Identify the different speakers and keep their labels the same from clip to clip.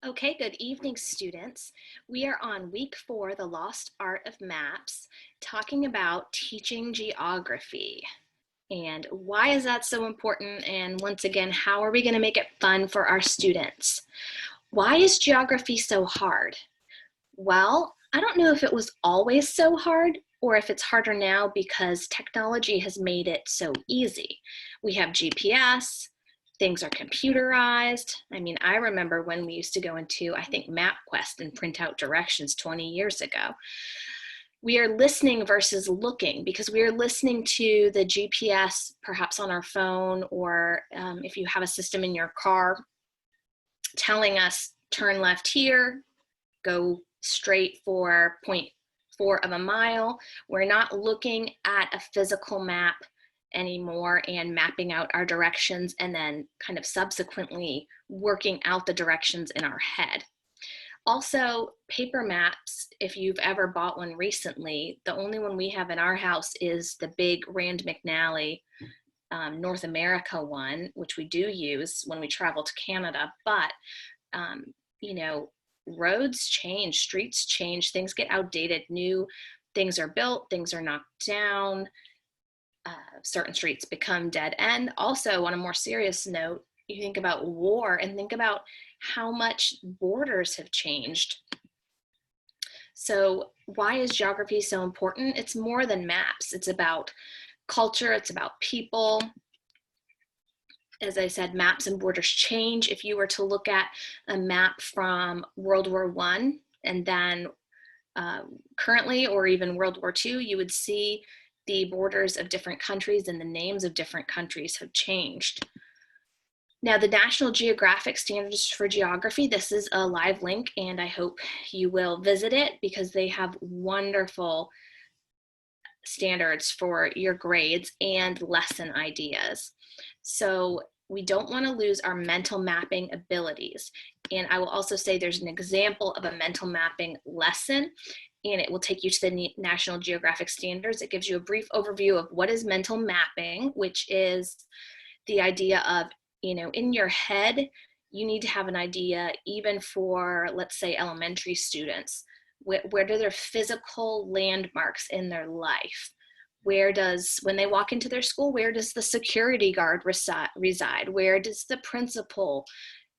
Speaker 1: Okay, good evening, students. We are on week 4, The Lost Art of Maps, talking about teaching geography. And why is that so important? And once again, how are we going to make it fun for our students? Why is geography so hard? Well, I don't know if it was always so hard or if it's harder now because technology has made it so easy. We have GPS, things are computerized. I mean, I remember when we used to go into, I think, MapQuest and print out directions 20 years ago. We are listening versus looking because we are listening to the GPS perhaps on our phone or if you have a system in your car telling us turn left here, go straight for 0.4 of a mile. We're not looking at a physical map anymore and mapping out our directions and then kind of subsequently working out the directions in our head. Also, paper maps, if you've ever bought one recently, the only one we have in our house is the big Rand McNally North America one, which we do use when we travel to Canada, but you know, roads change, streets change, things get outdated, new things are built, things are knocked down, certain streets become dead end. Also, on a more serious note, you think about war and think about how much borders have changed. So why is geography so important? It's more than maps. It's about culture, it's about people. As I said, maps and borders change. If you were to look at a map from World War I and then currently, or even World War II, you would see the borders of different countries and the names of different countries have changed. Now, the National Geographic Standards for Geography, this is a live link, and I hope you will visit it because they have wonderful standards for your grades and lesson ideas. So we don't want to lose our mental mapping abilities. And I will also say there's an example of a mental mapping lesson, and it will take you to the National Geographic Standards. It gives you a brief overview of what is mental mapping, which is the idea of, in your head, you need to have an idea, even for, let's say, elementary students. Where do their physical landmarks in their life? When they walk into their school, where does the security guard reside? Where does the principal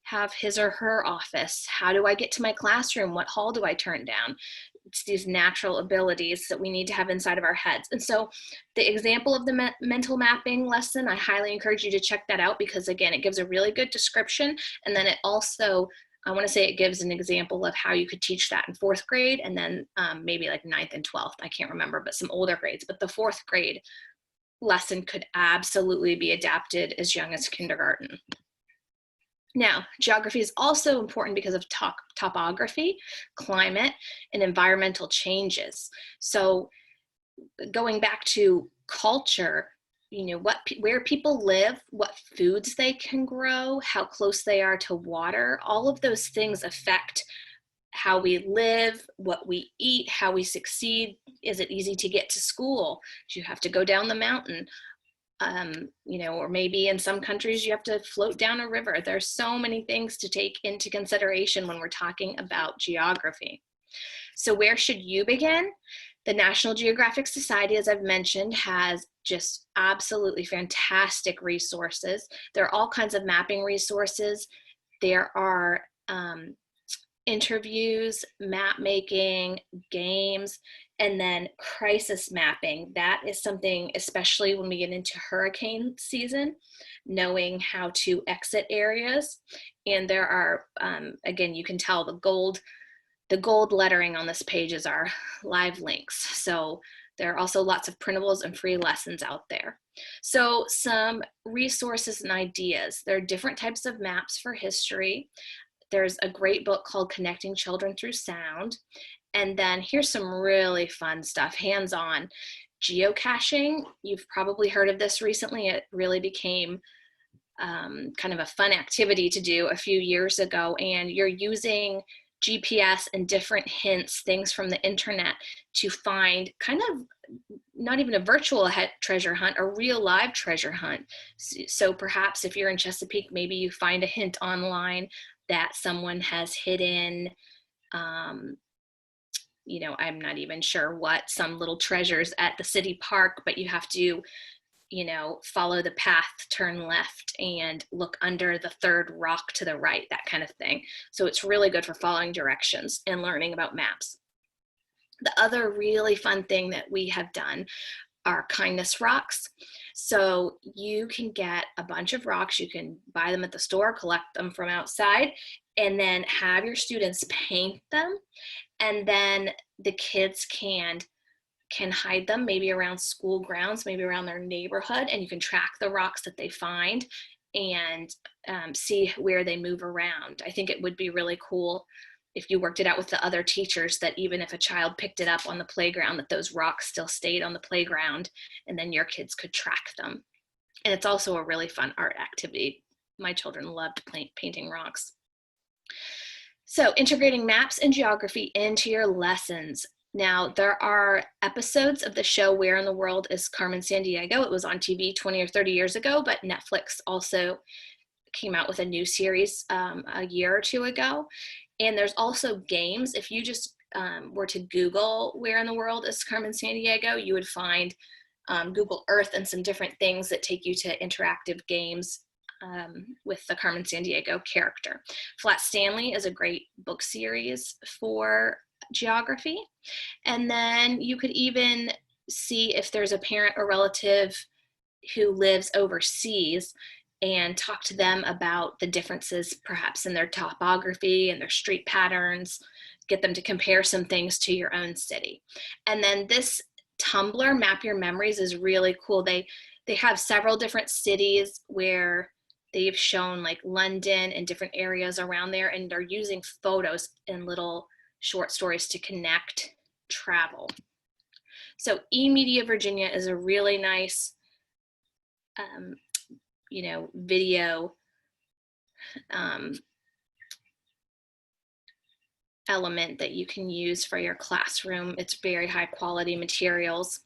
Speaker 1: have his or her office? How do I get to my classroom? What hall do I turn down? It's these natural abilities that we need to have inside of our heads. And so the example of the mental mapping lesson, I highly encourage you to check that out because, again, it gives a really good description. And then it also, I want to say it gives an example of how you could teach that in 4th grade and then maybe like 9th and 12th. I can't remember, but some older grades. But the 4th grade lesson could absolutely be adapted as young as kindergarten. Now, geography is also important because of topography, climate, and environmental changes. So going back to culture, where people live, what foods they can grow, how close they are to water, all of those things affect how we live, what we eat, how we succeed. Is it easy to get to school? Do you have to go down the mountain? Or maybe in some countries you have to float down a river. There's so many things to take into consideration when we're talking about geography. So where should you begin? The National Geographic Society, as I've mentioned, has just absolutely fantastic resources. There are all kinds of mapping resources. There are interviews, map making, games, and then crisis mapping. That is something, especially when we get into hurricane season, knowing how to exit areas. And there are, again, you can tell the gold lettering on this page is our live links. So there are also lots of printables and free lessons out there. So some resources and ideas. There are different types of maps for history. There's a great book called Connecting Children Through Sound. And then here's some really fun stuff, hands-on. Geocaching, you've probably heard of this recently. It really became kind of a fun activity to do a few years ago. And you're using GPS and different hints, things from the internet to find kind of not even a virtual treasure hunt, a real live treasure hunt. So perhaps if you're in Chesapeake, maybe you find a hint online that someone has hidden, you know, I'm not even sure what, some little treasures at the city park, but you have to, you know, follow the path, turn left, and look under the third rock to the right, that kind of thing. So it's really good for following directions and learning about maps. The other really fun thing that we have done are kindness rocks. So you can get a bunch of rocks, you can buy them at the store, collect them from outside, and then have your students paint them. And then the kids can hide them maybe around school grounds, maybe around their neighborhood, and you can track the rocks that they find and see where they move around. I think it would be really cool if you worked it out with the other teachers, that even if a child picked it up on the playground, that those rocks still stayed on the playground, and then your kids could track them. And it's also a really fun art activity. My children loved painting rocks. So integrating maps and geography into your lessons. Now, there are episodes of the show Where in the World is Carmen Sandiego? It was on TV 20 or 30 years ago, but Netflix also came out with a new series a year or two ago. And there's also games. If you just were to Google Where in the World is Carmen Sandiego, you would find Google Earth and some different things that take you to interactive games with the Carmen Sandiego character. Flat Stanley is a great book series for geography. And then you could even see if there's a parent or relative who lives overseas and talk to them about the differences perhaps in their topography and their street patterns, get them to compare some things to your own city. And then this Tumblr, Map Your Memories, is really cool. They have several different cities where they've shown, like London and different areas around there, and they're using photos and little short stories to connect travel. So eMedia Virginia is a really nice you know, video element that you can use for your classroom. It's very high quality materials.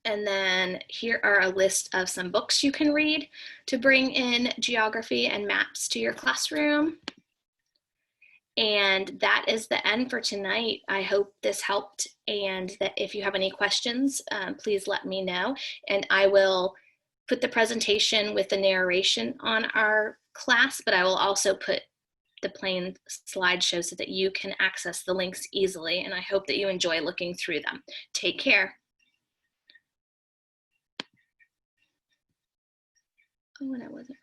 Speaker 1: And then here are a list of some books you can read to bring in geography and maps to your classroom. And that is the end for tonight. I hope this helped, and that if you have any questions, please let me know, and I will put the presentation with the narration on our class, but I will also put the plain slideshow so that you can access the links easily, and I hope that you enjoy looking through them. Take care. Oh, and I wasn't